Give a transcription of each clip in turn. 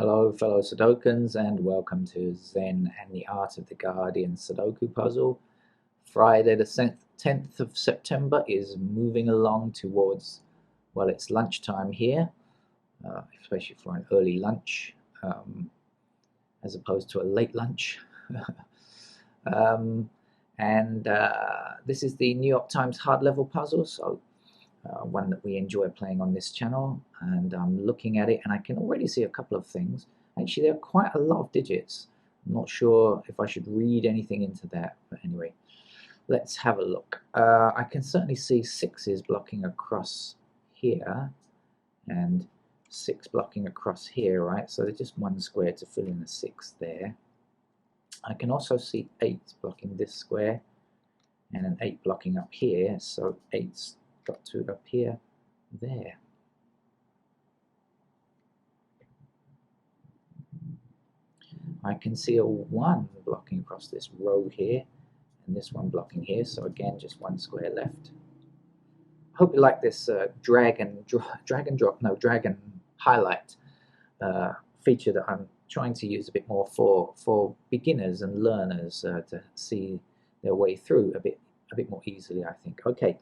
Hello fellow Sudokans and welcome to Zen and the Art of the Guardian Sudoku puzzle. Friday the 10th of September is moving along towards, well, it's lunchtime here, especially for an early lunch, as opposed to a late lunch. um, and this is the New York Times hard level puzzle, so one that we enjoy playing on this channel, and I'm looking at it and I can already see a couple of things. Actually, there are quite a lot of digits. I'm not sure if I should read anything into that, but anyway, let's have a look. I can certainly see sixes blocking across here and 6 blocking across here, right? So there's just one square to fill in the 6 there. I can also see 8 blocking this square and an 8 blocking up here, so 8's got to appear there. I can see a 1 blocking across this row here and this one blocking here, so again just one square left. I hope you like this dragon highlight feature that I'm trying to use a bit more for beginners and learners to see their way through a bit more easily, I think. Okay,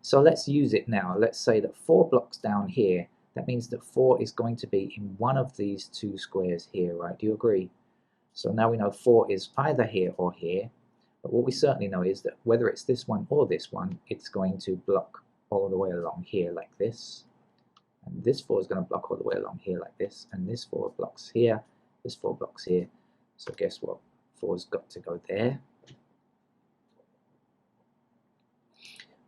so let's use it now. Let's say that 4 blocks down here, that means that 4 is going to be in one of these 2 squares here, right? Do you agree? So now we know 4 is either here or here, but what we certainly know is that whether it's this one or this one, it's going to block all the way along here like this. And this 4 is going to block all the way along here like this, and this 4 blocks here, this 4 blocks here. So guess what? 4's got to go there.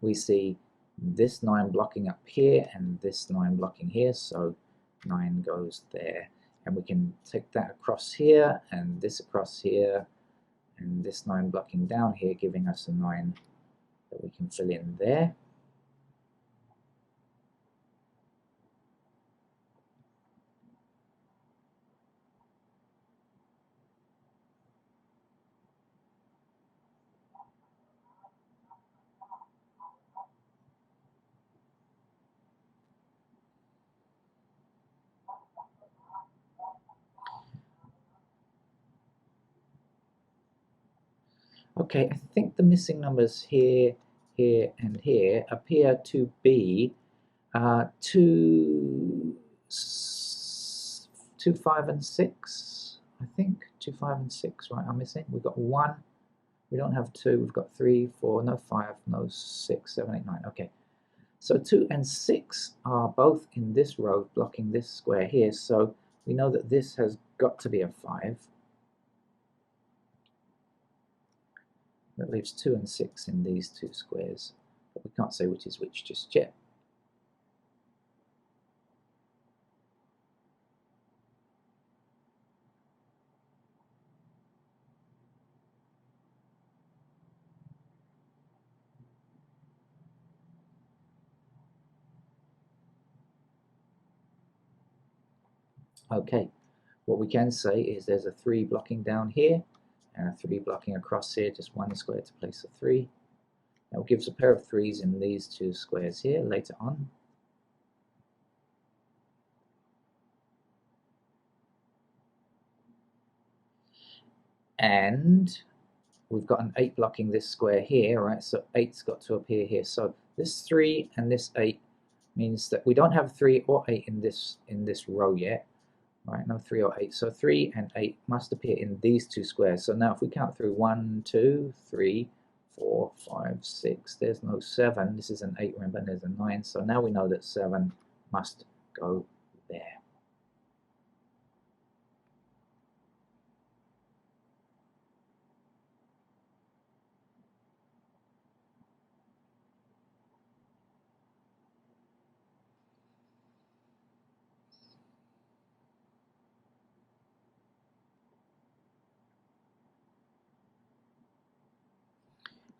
We see this 9 blocking up here and this 9 blocking here, so 9 goes there. And we can take that across here and this across here and this 9 blocking down here, giving us a 9 that we can fill in there. Okay, I think the missing numbers here, here, and here appear to be 2, 5, and 6. I think 2, 5, and 6, right? I'm missing. We've got 1. We don't have 2. We've got 3, 4, no 5, no 6, 7, 8, 9. Okay. So 2 and 6 are both in this row blocking this square here. So we know that this has got to be a 5. That leaves 2 and 6 in these 2 squares, but we can't say which is which just yet. Okay, what we can say is there's a 3 blocking down here and a 3 blocking across here, just one square to place a 3. That will give us a pair of 3's in these 2 squares here later on. And we've got an 8 blocking this square here, right? So 8's got to appear here. So this 3 and this 8 means that we don't have 3 or 8 in this row yet, right? No 3 or 8. So 3 and 8 must appear in these 2 squares. So now if we count through 1, 2, 3, 4, 5, 6, there's no 7. This is an 8, remember, and there's a 9. So now we know that 7 must go there.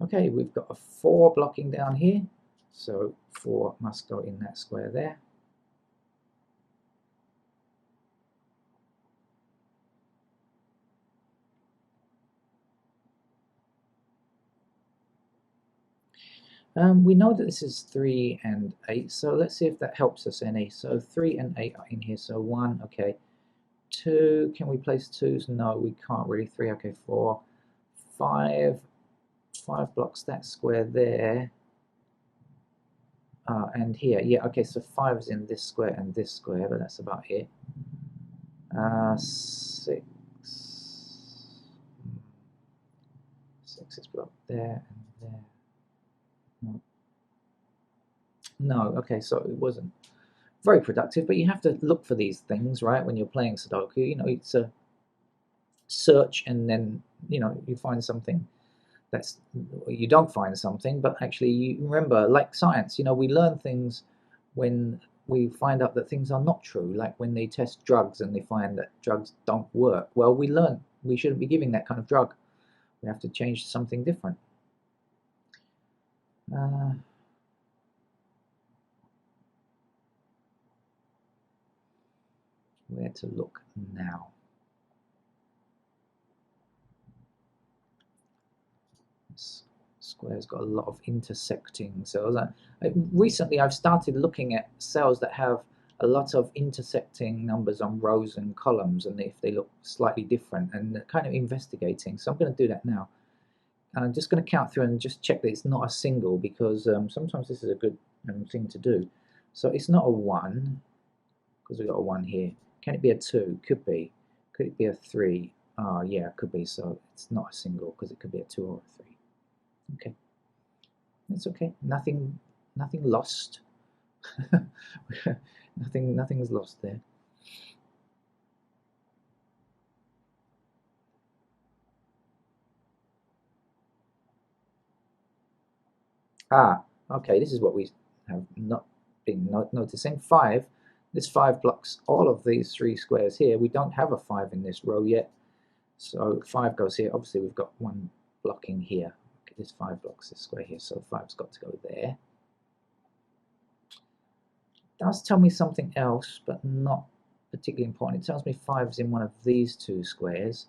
Okay, we've got a 4 blocking down here, so 4 must go in that square there. We know that this is 3 and 8, so let's see if that helps us any. So 3 and 8 are in here, so 1, okay. 2. Can we place 2s? No, we can't really. 3, okay, 4. 5. 5 blocks that square there. And here, yeah, okay, so 5 is in this square and this square, but that's about it. 6. 6 is blocked there and there. No. No, okay, so it wasn't very productive, but you have to look for these things, right, when you're playing Sudoku. You know, it's a search, and then, you know, you find something that's, you don't find something, but actually you remember, like science, you know, we learn things when we find out that things are not true, like when they test drugs and they find that drugs don't work. Well, we learn we shouldn't be giving that kind of drug. We have to change to something different. Where to look now? This square's got a lot of intersecting cells. Recently I've started looking at cells that have a lot of intersecting numbers on rows and columns, and if they look slightly different, and kind of investigating. So I'm going to do that now. And I'm just going to count through and just check that it's not a single, because sometimes this is a good thing to do. So it's not a 1, because we've got a 1 here. Can it be a 2? Could be. Could it be a 3? Oh, yeah, it could be. So it's not a single, because it could be a 2 or a 3. Okay, it's okay. Nothing lost. Nothing's lost there. Okay, this is what we have not been noticing. 5. This 5 blocks all of these 3 squares here. We don't have a 5 in this row yet, so 5 goes here. Obviously we've got 1 blocking here. Okay, this 5 blocks this square here, so 5's got to go there. It does tell me something else, but not particularly important. It tells me 5's in one of these 2 squares,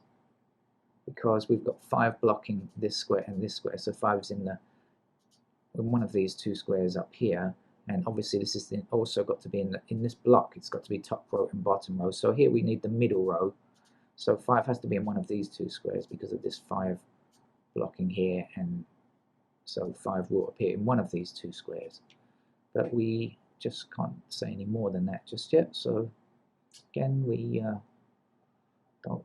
because we've got 5 blocking this square and this square, so 5's in one of these 2 squares up here. And obviously this is also got to be in this block. It's got to be top row and bottom row. So here we need the middle row. So 5 has to be in one of these 2 squares because of this 5 blocking here, and so 5 will appear in one of these 2 squares. But we just can't say any more than that just yet. So again, we don't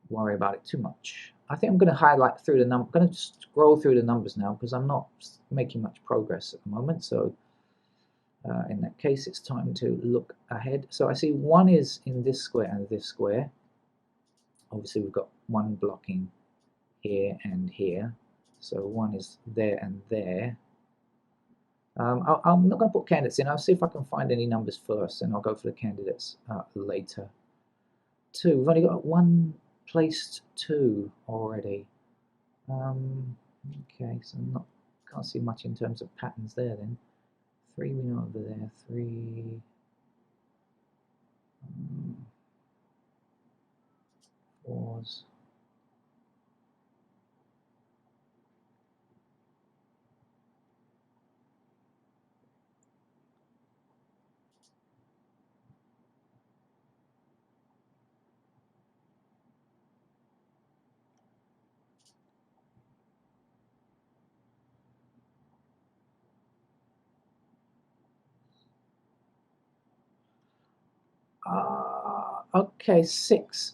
worry about it too much. I think I'm going to highlight through the number. I'm going to just scroll through the numbers now, because I'm not making much progress at the moment. So in that case, it's time to look ahead. So I see 1 is in this square and this square. Obviously we've got 1 blocking here and here, so 1 is there and there. I'm not going to put candidates in. I'll see if I can find any numbers first, and I'll go for the candidates later. 2, we've only got 1 placed 2 already. Okay, so can't see much in terms of patterns there then. 3 we know over there. 3. 4s. Okay, 6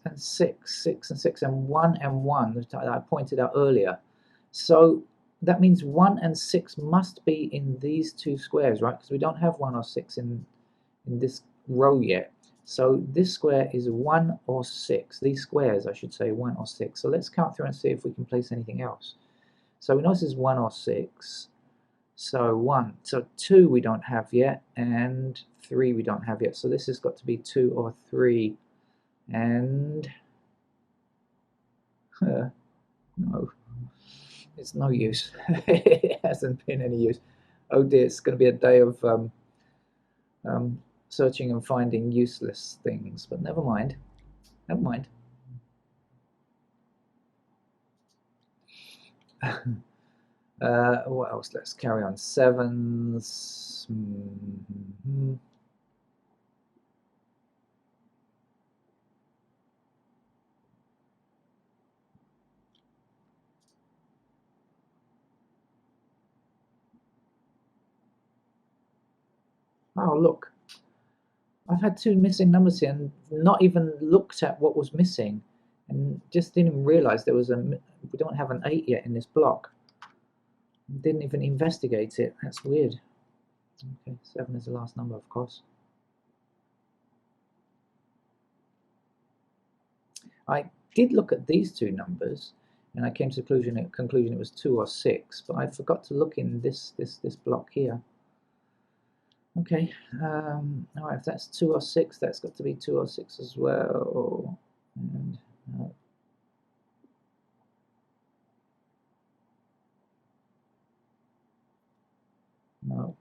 and 6, 6 and 6, and 1 and 1 that I pointed out earlier. So that means 1 and 6 must be in these 2 squares, right? Because we don't have 1 or 6 in this row yet. So this square is 1 or 6. These squares, I should say, 1 or 6. So let's count through and see if we can place anything else. So we know this is 1 or 6. So 1. So 2 we don't have yet, and 3 we don't have yet. So this has got to be 2 or 3. And no, it's no use. It hasn't been any use. Oh dear, it's going to be a day of searching and finding useless things. But never mind. Never mind. What else? Let's carry on. 7s. Oh, look, I've had two missing numbers here and not even looked at what was missing, and just didn't realize there was we don't have an 8 yet in this block. Didn't even investigate it. That's weird. Okay, 7 is the last number, of course. I did look at these two numbers, and I came to the conclusion it was 2 or 6, but I forgot to look in this block here. Okay, all right, if that's 2 or 6, that's got to be 2 or 6 as well. And no. No.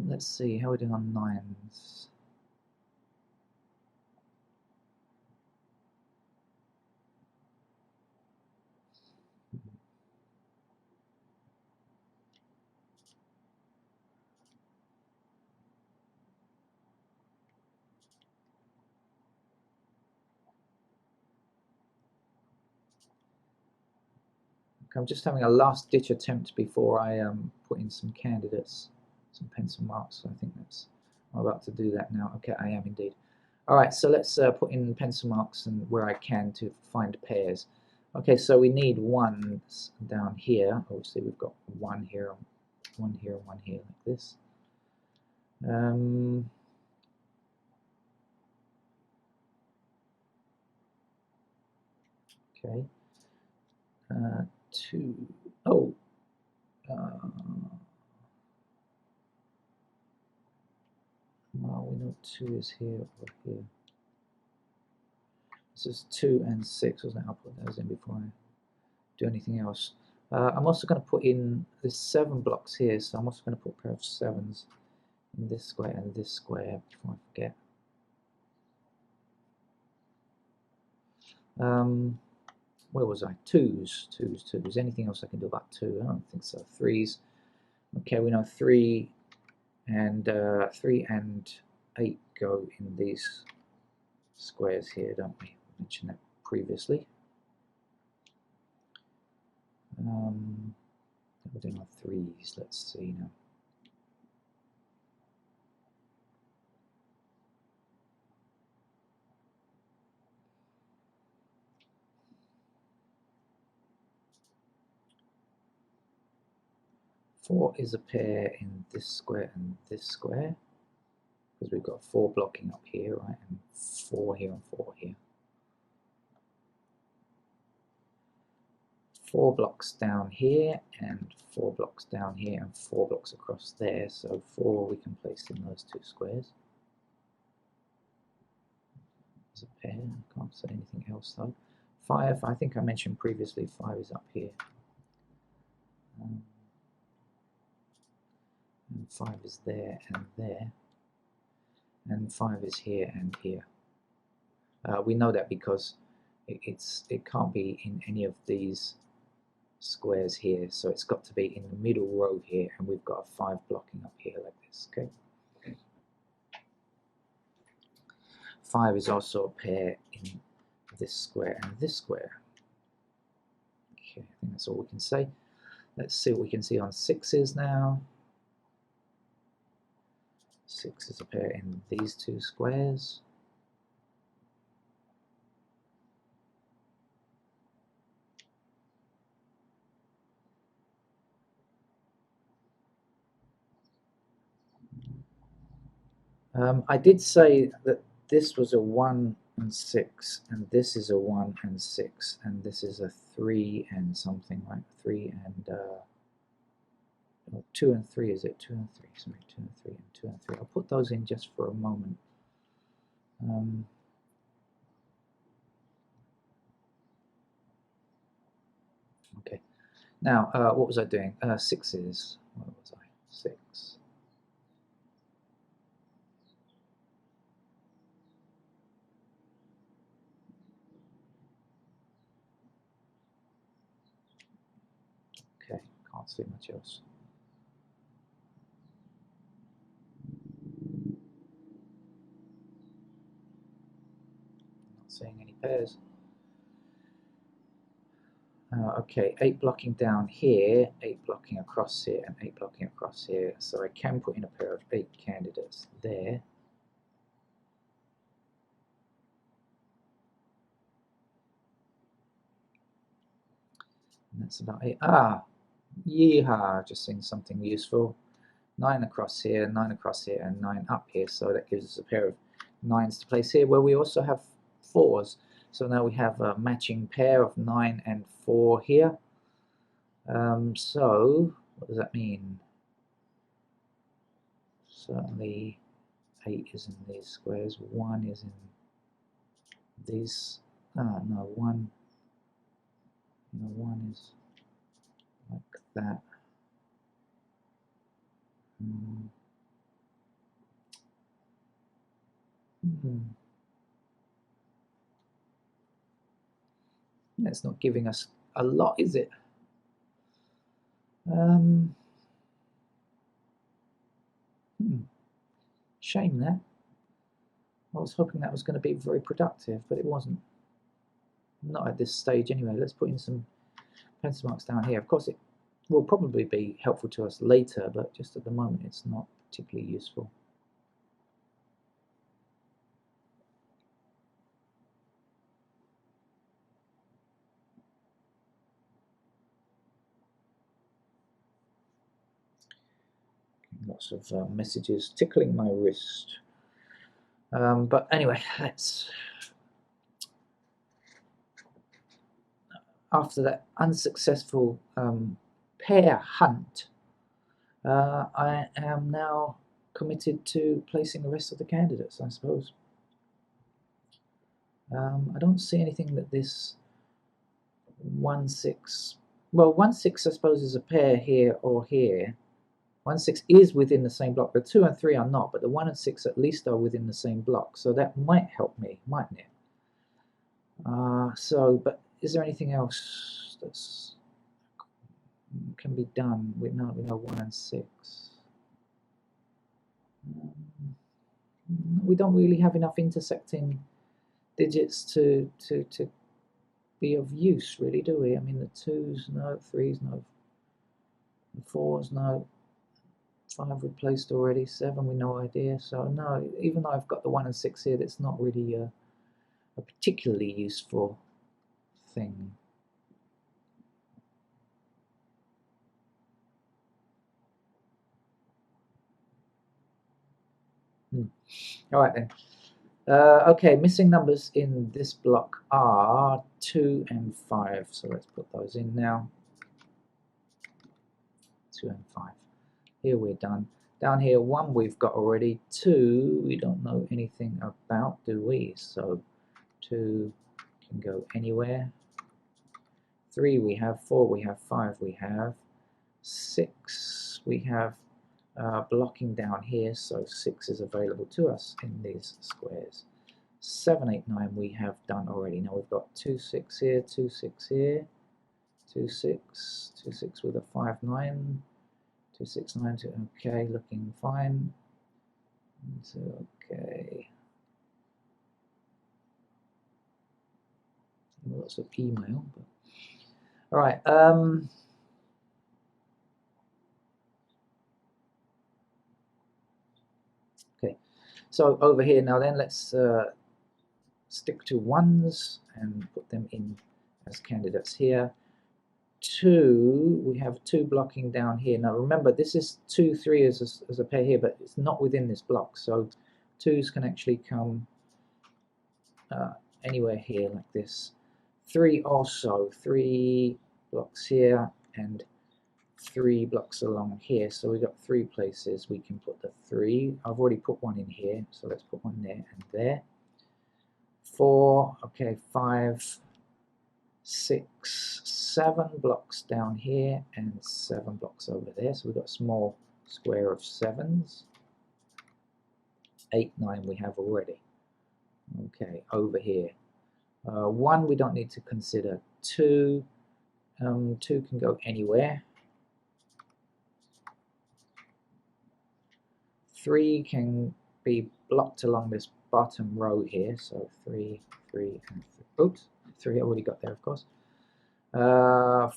Let's see, how are we doing on 9s? I'm just having a last ditch attempt before I put in some candidates, some pencil marks. So I think I'm about to do that now. Okay, I am indeed. All right, so let's put in pencil marks and where I can to find pairs. Okay, so we need ones down here. Obviously, we've got one here, one here, one here, like this. Okay. 2. Oh. Well, we know 2 is here or here. This is 2 and 6, wasn't it? I'll put those in before I do anything else. I'm also going to put in the 7 blocks here, so I'm also going to put a pair of 7s in this square and this square before I forget. Where was I? 2s, 2s, 2s. Anything else I can do about 2? I don't think so. 3s. Okay, we know 3 and 8 go in these squares here, don't we? I mentioned that previously. We're doing our 3s. Let's see now. Four is a pair in this square and this square, because we've got 4 blocking up here, right, and 4 here and 4 here. 4 blocks down here and 4 blocks down here and 4 blocks across there, so 4 we can place in those 2 squares. As a pair, I can't say anything else though. 5, I think I mentioned previously, 5 is up here. And 5 is there and there. And 5 is here and here. We know that because it can't be in any of these squares here, so it's got to be in the middle row here, and we've got a 5 blocking up here like this. Okay. 5 is also a pair in this square and this square. Okay, I think that's all we can say. Let's see what we can see on 6s now. 6 is a pair in these 2 squares. I did say that this was a 1 and 6, and this is a 1 and 6, and this is a 3 and something, right? 3 and 2 and 3, is it? 2 and 3, sorry, 2 and 3 and 2 and 3. I'll put those in just for a moment. Okay, now what was I doing? 6s, what was I? 6. Okay, can't see much else. Not seeing any pairs. Okay, 8 blocking down here, 8 blocking across here, and 8 blocking across here. So I can put in a pair of 8 candidates there. And that's about it. Yeehaw, just seen something useful. 9 across here, 9 across here, and 9 up here. So that gives us a pair of 9s to place here, where we also have 4s. So now we have a matching pair of 9 and 4 here. So what does that mean? Certainly 8 is in these squares, 1 is in these. No, 1. No, 1 is like that. That's not giving us a lot, is it? Shame that. I was hoping that was going to be very productive, but it wasn't. Not at this stage anyway. Let's put in some pencil marks down here. Of course, it will probably be helpful to us later, but just at the moment it's not particularly useful. Lots of messages tickling my wrist. But anyway, let's... After that unsuccessful pair hunt, I am now committed to placing the rest of the candidates, I suppose. I don't see anything that this 1, 6... Well, 1, 6 I suppose is a pair here or here. 1, 6 is within the same block. The 2 and 3 are not, but the 1 and 6 at least are within the same block. So that might help me, mightn't it? But is there anything else that's can be done? We know 1 and 6. We don't really have enough intersecting digits to be of use, really, do we? I mean, the 2s, no. 3s, no. The 4s, no. 5 replaced already. 7, we no idea. So no, even though I've got the 1 and 6 here, that's not really a particularly useful thing. All right then. Okay, missing numbers in this block are 2 and 5. So let's put those in now. 2 and 5. Here we're done. Down here, 1 we've got already. 2 we don't know anything about, do we? So 2 can go anywhere. 3 we have, 4 we have, 5 we have, 6 we have blocking down here, so 6 is available to us in these squares. 7, 8, 9 we have done already. Now we've got 2, 6 here, 2, 6 here, 2, 6, 2, 6 with a 5, 9, 2, 6, 9, 2, okay, looking fine. So, okay. Lots of email, but all right. Okay, so over here now then, let's stick to 1s and put them in as candidates here. 2, we have 2 blocking down here. Now remember, this is 2, 3 as a pair here, but it's not within this block, so 2s can actually come anywhere here like this. 3 also, 3 blocks here and 3 blocks along here, so we've got 3 places we can put the 3. I've already put 1 in here, so let's put 1 there and there. 4, okay, 5, 6, 7 blocks down here and 7 blocks over there, so we've got a small square of 7s. 8, 9 we have already. Okay, over here. 1 we don't need to consider. 2, 2 can go anywhere. 3 can be blocked along this bottom row here, so 3, 3, and 3. Oops, 3 I already got there, of course. Uh,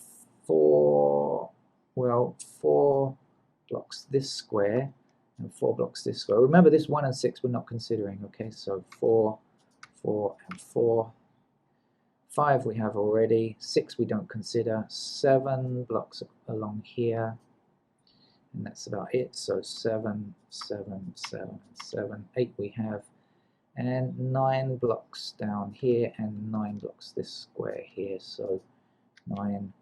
4, well, 4 blocks this square and 4 blocks this square. Remember, this 1 and 6 we're not considering, okay? So 4, 4, and 4. 5 we have already. 6 we don't consider. 7 blocks along here. And that's about it. So 7, 7, 7, 7, 8 we have. And 9 blocks down here and 9 blocks this square here. So 9,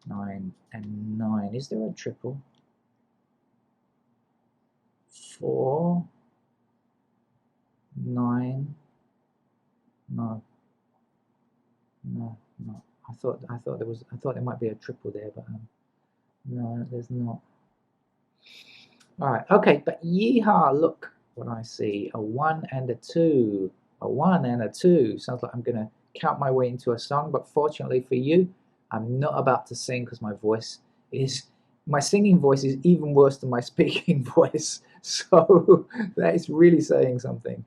9, and 9. Is there a triple? 4, 9. No. No, no. I thought there might be a triple there, but no, there's not. All right, okay, but yeehaw, look what I see. A 1 and a 2. A 1 and a 2. Sounds like I'm going to count my way into a song, but fortunately for you, I'm not about to sing because my singing voice is even worse than my speaking voice. So that is really saying something,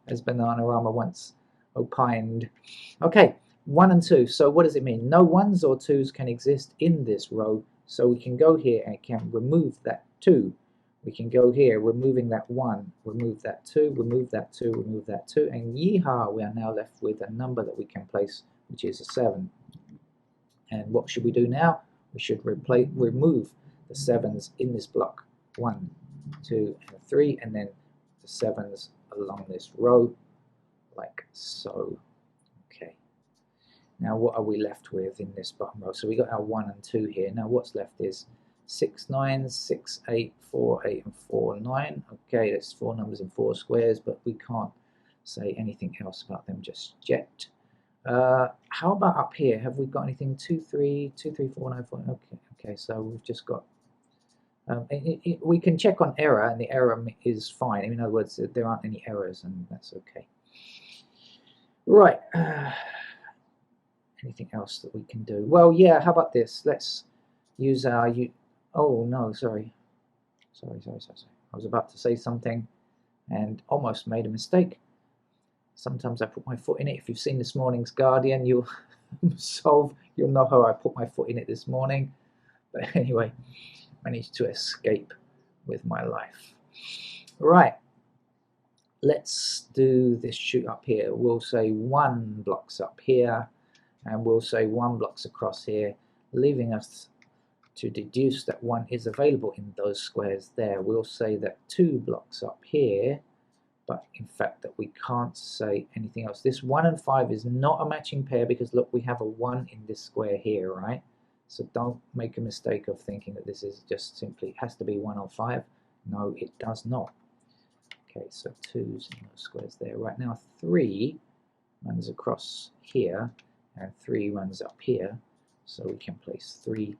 as Bananarama once opined. Okay, 1 and 2. So what does it mean? No 1s or 2s can exist in this row. So we can go here and can remove that 2. We can go here, removing that 1, remove that 2, remove that 2, remove that 2, and yeehaw, we are now left with a number that we can place, which is a 7. And what should we do now? We should remove the 7s in this block. 1, 2, and 3, and then the 7s along this row, like so. Okay. Now what are we left with in this bottom row? So we got our 1 and 2 here. Now what's left is 6, 9, 6, 8, 4, 8, and 4, 9. Okay, that's 4 numbers in 4 squares, but we can't say anything else about them just yet. How about up here? Have we got anything? 2, 3, 2, 3, 4, 9, 4. Okay, so we've just got. We can check on error, and the error is fine. In other words, there aren't any errors, and that's okay. Right. Anything else that we can do? Well, yeah, how about this? Let's use our... Oh, no, sorry. Sorry. I was about to say something and almost made a mistake. Sometimes I put my foot in it. If you've seen this morning's Guardian, you'll know how I put my foot in it this morning. But anyway, managed to escape with my life. Right. Let's do this shoot up here. We'll say 1 blocks up here, and we'll say 1 blocks across here, leaving us to deduce that 1 is available in those squares there. We'll say that 2 blocks up here, but in fact that we can't say anything else. This 1 and 5 is not a matching pair because look, we have a 1 in this square here, right? So don't make a mistake of thinking that this is just simply has to be 1 or 5. No, it does not. Okay, so 2's in those squares there. Right now 3 runs across here and 3 runs up here, so we can place 3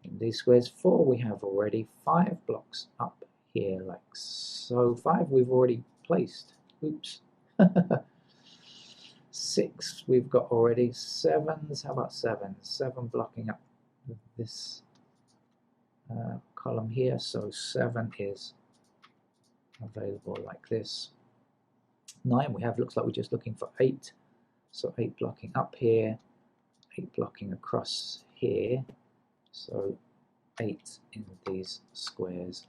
in these squares. 4 we have already. 5 blocks up here like so. 5 we've already placed. Oops. 6 we've got already. 7s, how about 7? 7 blocking up this column here, so 7 is available like this. 9 we have, looks like we're just looking for 8, so 8 blocking up here, 8 blocking across here, so 8 in these squares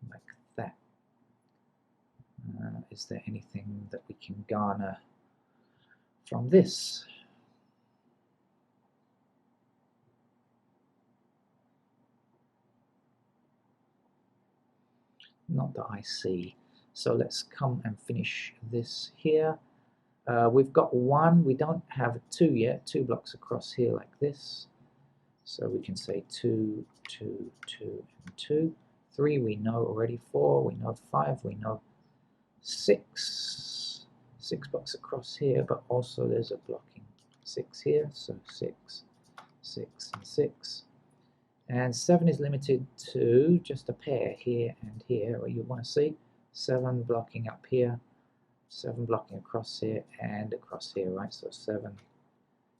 like that. Is there anything that we can garner from this? Not that I see. So let's come and finish this here. We've got 1, we don't have 2 yet, 2 blocks across here like this. So we can say 2, 2, 2, and 2. 3 we know already, 4 we know, 5 we know, 6. 6 blocks across here, but also there's a blocking 6 here, so 6, 6, and 6. And 7 is limited to just a pair here and here, what you want to see. 7 blocking up here, 7 blocking across here and across here, right? So 7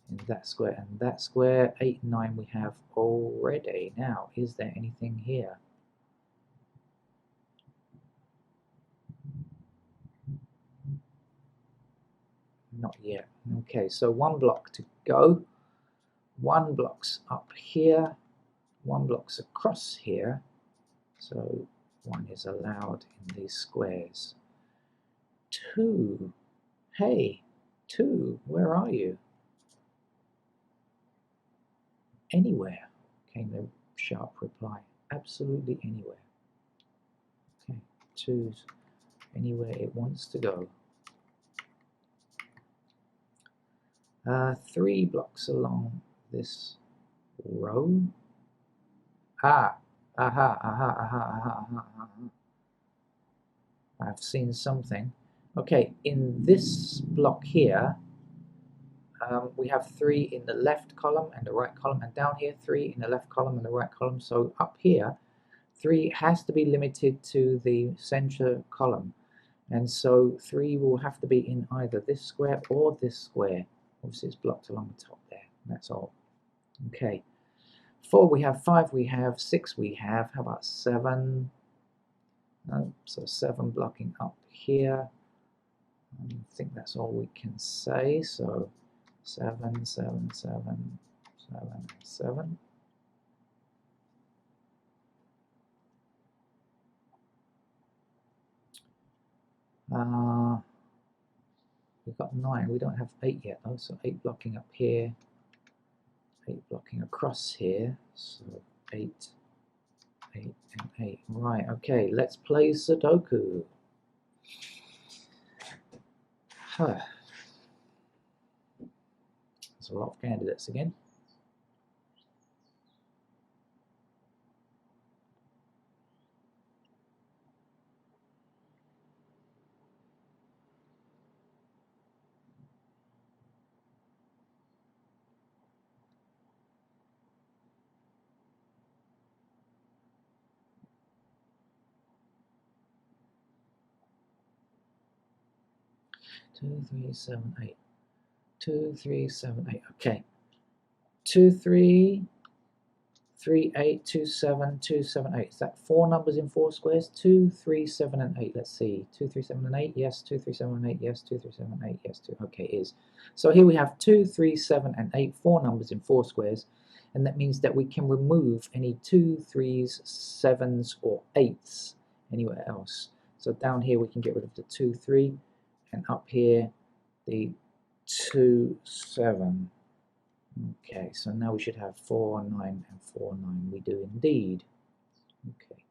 in that square and that square. 8 and 9 we have already. Now, is there anything here? Not yet. Okay, so 1 block to go. 1 block's up here, 1 block's across here, so 1 is allowed in these squares. 2, hey, 2, where are you? Anywhere, came the sharp reply. Absolutely anywhere. Okay, 2's anywhere it wants to go. 3 blocks along this row. Aha, aha, aha, aha, aha, aha. I've seen something. Okay, in this block here, we have 3 in the left column and the right column, and down here 3 in the left column and the right column. So up here, 3 has to be limited to the center column, and so 3 will have to be in either this square or this square. Obviously it's blocked along the top there. That's all. Okay. 4 we have, 5 we have, 6 we have. How about 7? No, so 7 blocking up here. I think that's all we can say. So 7, 7, 7, 7, 7. We've got 9. We don't have 8 yet though. So 8 blocking up here, 8 blocking across here. So 8, 8, and 8. Right. Okay. Let's play Sudoku. Huh. There's a lot of candidates again. Two, 3, 7, 8. 2, 3, 7, 8. Okay. 2, 3, 3, 8, 2, 7, 2, 7, 8. Is that 4 numbers in 4 squares? 2, 3, 7, and 8. Let's see. 2, 3, 7, and 8. Yes. 2, 3, 7, and 8. Yes. 2, 3, 7, and 8. Yes. 2. Okay, it is. So here we have 2, 3, 7, and 8. 4 numbers in 4 squares. And that means that we can remove any 2, 3s, 7s, or 8s anywhere else. So down here we can get rid of the 2, 3. And up here, the 2, 7. Okay, so now we should have 4, 9, and 4, 9. We do indeed. Okay.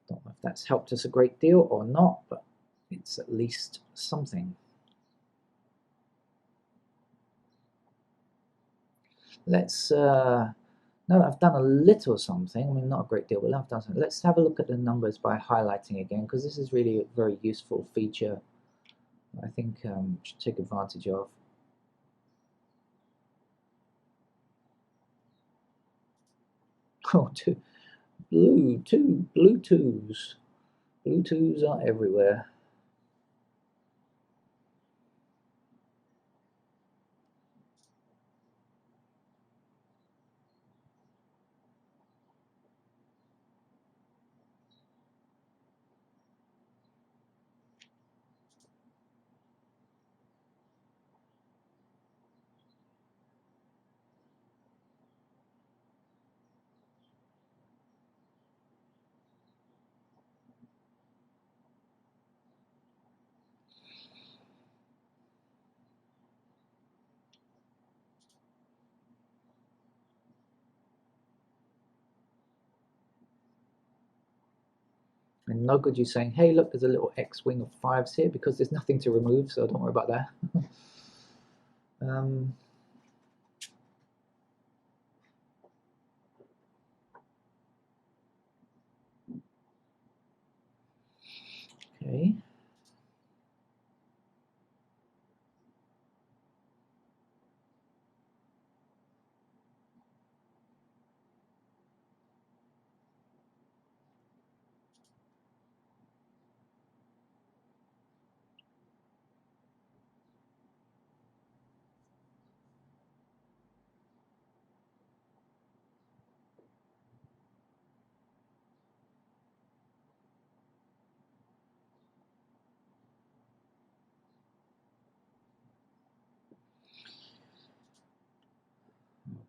Don't know if that's helped us a great deal or not, but it's at least something. Let's, now that I've done a little something, I mean, not a great deal, but I've done something. Let's have a look at the numbers by highlighting again, because this is really a very useful feature I think should take advantage of. Oh, blue twos. Blue twos are everywhere. And no good you saying, hey, look, there's a little X-wing of 5s here, because there's nothing to remove, so don't worry about that. Okay.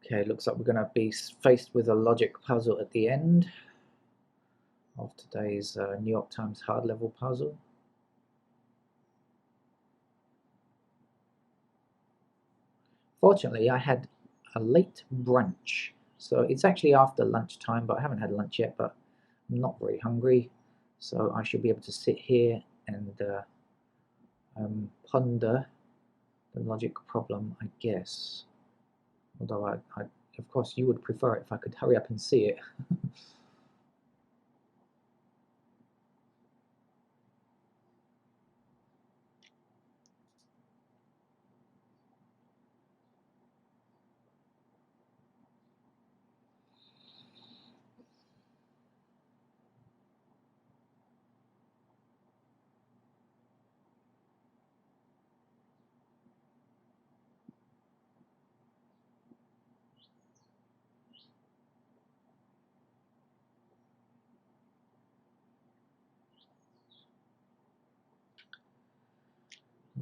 Okay, looks like we're going to be faced with a logic puzzle at the end of today's New York Times hard level puzzle. Fortunately, I had a late brunch, so it's actually after lunchtime, but I haven't had lunch yet, but I'm not very hungry, so I should be able to sit here and ponder the logic problem, I guess. Although of course, you would prefer it if I could hurry up and see it.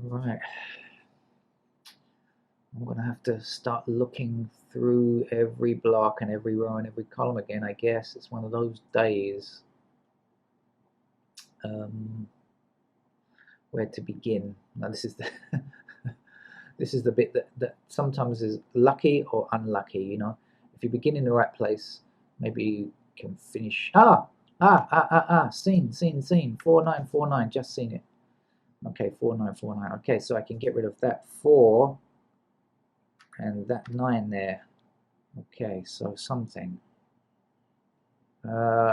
Right. I'm going to have to start looking through every block and every row and every column again, I guess. It's one of those days. Where to begin? Now this is the this is the bit that sometimes is lucky or unlucky, you know. If you begin in the right place, maybe you can finish. Scene. 4949, just seen it. Okay, 4949. Okay, so I can get rid of that 4 and that 9 there. Okay, so something.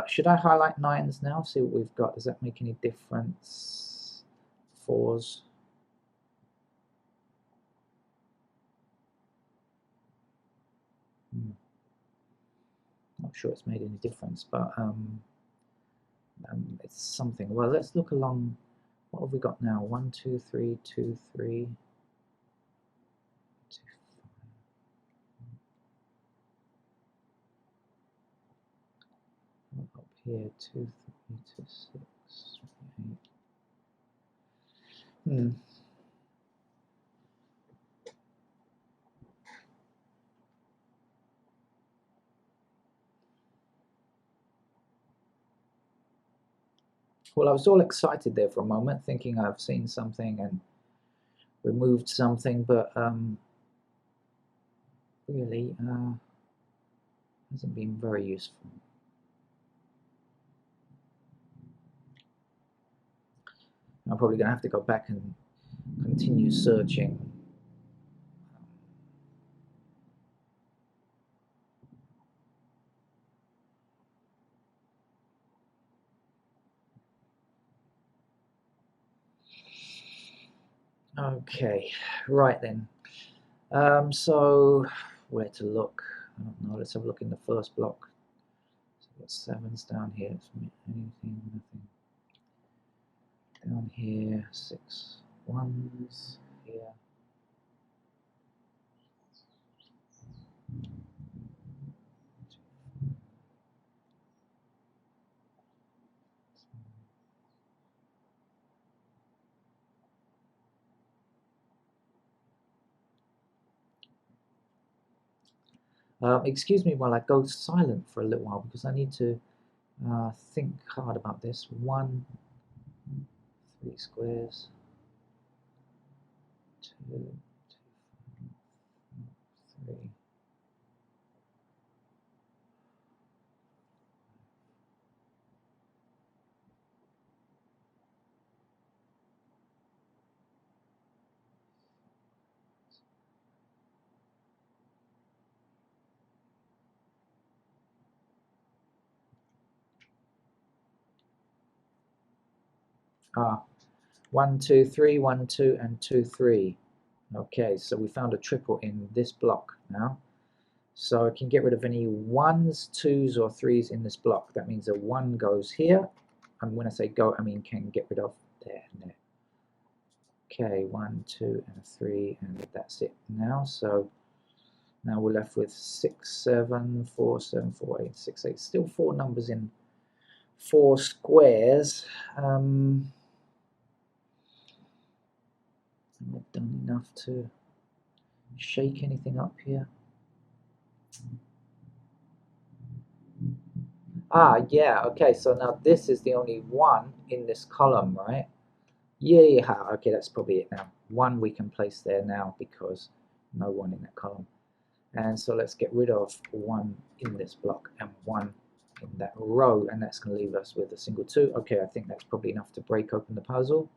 Should I highlight 9s now? See what we've got. Does that make any difference? 4s. Not sure it's made any difference, but it's something. Well, let's look along. What have we got now? 1, 2, 3, 2, 3. 2, 5. Up here, 2, 3, 2, 6, 8. Well, I was all excited there for a moment, thinking I've seen something and removed something, but really hasn't been very useful. I'm probably going to have to go back and continue searching. Okay, right then. So where to look? I don't know. Let's have a look in the first block. So we've got 7s down here. Anything, nothing. Down here, 6 1s here. Excuse me while I go silent for a little while because I need to think hard about this. 1, 3 squares. 2, 2, 3. Ah, 1, 2, 3, 1, 2, and 2, 3. Okay, so we found a triple in this block now. So I can get rid of any 1s, 2s, or 3s in this block. That means a 1 goes here. And when I say go, I mean can get rid of there and there. Okay, 1, 2, and a 3, and that's it now. So now we're left with 6, 7, 4, 7, 4, 8, 6, 8. Still 4 numbers in 4 squares. I've not done enough to shake anything up here. Ah, yeah, okay, so now this is the only one in this column, right? Yeah, okay, that's probably it now. One we can place there now because no one in that column. And so let's get rid of one in this block and one in that row, and that's going to leave us with a single 2. Okay, I think that's probably enough to break open the puzzle.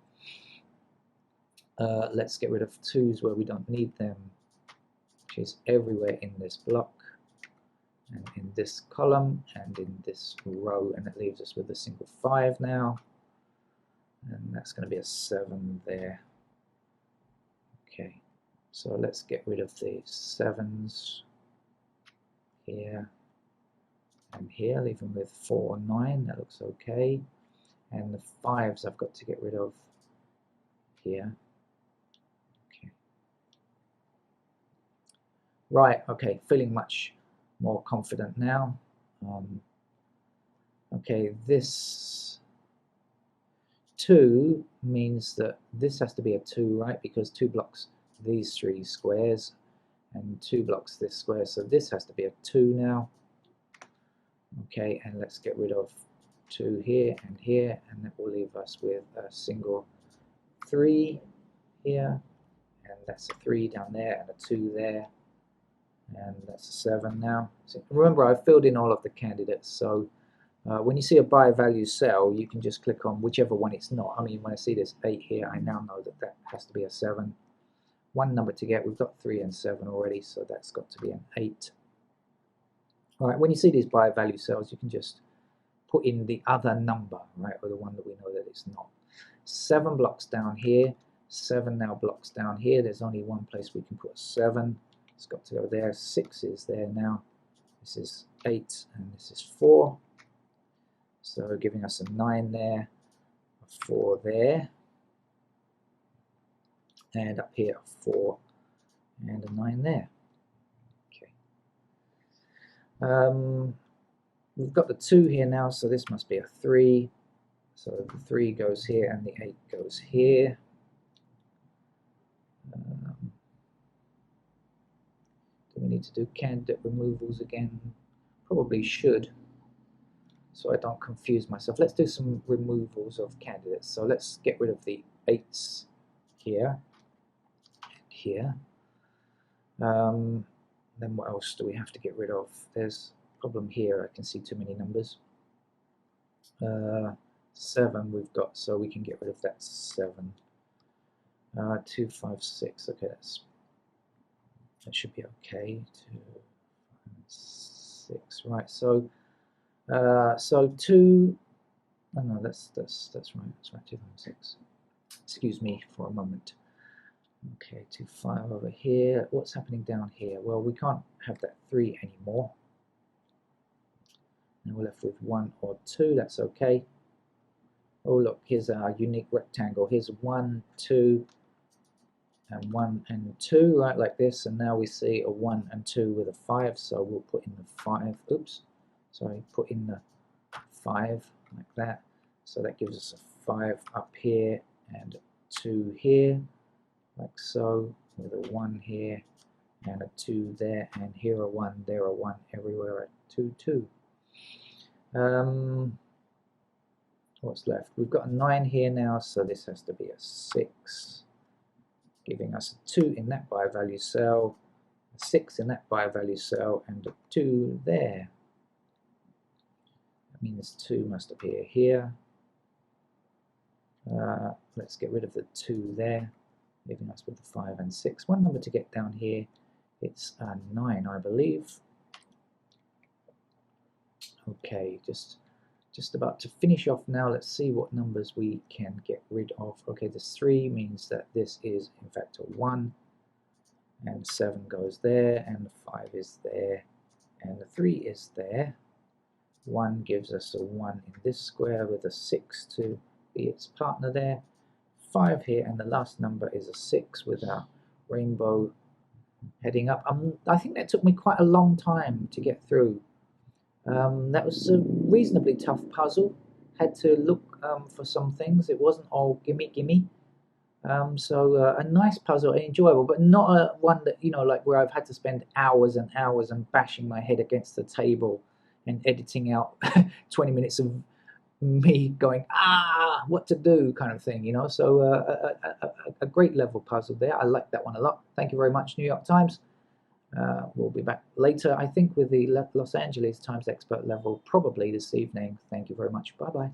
Let's get rid of 2's where we don't need them, which is everywhere in this block and in this column and in this row, and it leaves us with a single 5 now, and that's going to be a 7 there. Okay, so let's get rid of the 7's here and here, leave them with 4 and 9, that looks okay, and the 5's I've got to get rid of here. Okay. Right, okay, feeling much more confident now. Okay, this 2 means that this has to be a 2, right? Because 2 blocks these 3 squares and 2 blocks this square, so this has to be a 2 now. Okay, and let's get rid of 2 here, and that will leave us with a single 3 here, and that's a 3 down there and a 2 there, and that's a 7 now. So remember, I've filled in all of the candidates, so when you see a by value cell, you can just click on whichever one it's not. I mean, when I see this 8 here, I now know that that has to be a 7. One number to get, we've got 3 and 7 already, so that's got to be an 8. All right, when you see these by value cells, you can just put in the other number, right, or the one that we know that it's not. 7 blocks down here, 7 now blocks down here. There's only one place we can put a 7. It's got to go there. 6 is there now. This is 8, and this is 4. So giving us a 9 there, a 4 there, and up here a 4 and a 9 there. Okay. We've got the 2 here now, so this must be a 3. So the 3 goes here and the 8 goes here. Do we need to do candidate removals again? Probably should, so I don't confuse myself. Let's do some removals of candidates. So let's get rid of the 8's here and here. Then what else do we have to get rid of? There's a problem here. I can see too many numbers. 7 we've got, so we can get rid of that 7. 2, 5, 6. Okay, that should be okay. 2, 5, 6. Right. So 2. Oh no, that's right. That's right. 2, 5, 6. Excuse me for a moment. Okay, 2, 5 over here. What's happening down here? Well, we can't have that 3 anymore. Now we're left with 1 or 2. That's okay. Oh, look, here's our unique rectangle. Here's 1, 2, and 1 and 2, right, like this. And now we see a 1 and 2 with a 5, so we'll put in the 5. Oops, sorry, put in the 5 like that. So that gives us a 5 up here and a 2 here, like so, with a 1 here and a 2 there, and here a 1, there a 1, everywhere a 2, 2. What's left? We've got a 9 here now, so this has to be a 6, giving us a 2 in that by value cell, a 6 in that by value cell, and a 2 there. That means 2 must appear here. Let's get rid of the 2 there, leaving us with the 5 and 6. One number to get down here, it's 9, I believe. Okay, just about to finish off now. Let's see what numbers we can get rid of. Okay, this 3 means that this is in fact a 1, and 7 goes there, and the 5 is there, and the 3 is there. 1 gives us a 1 in this square with a 6 to be its partner there. 5 here, and the last number is a 6 with our rainbow heading up. I think that took me quite a long time to get through. That was a reasonably tough puzzle. Had to look for some things. It wasn't all gimme. So a nice puzzle, enjoyable, but not a one that, you know, like where I've had to spend hours and hours and bashing my head against the table and editing out 20 minutes of me going, what to do, kind of thing, you know. So a great level puzzle there. I like that one a lot. Thank you very much, New York Times. We'll be back later, I think, with the Los Angeles Times expert level, probably this evening. Thank you very much. Bye bye.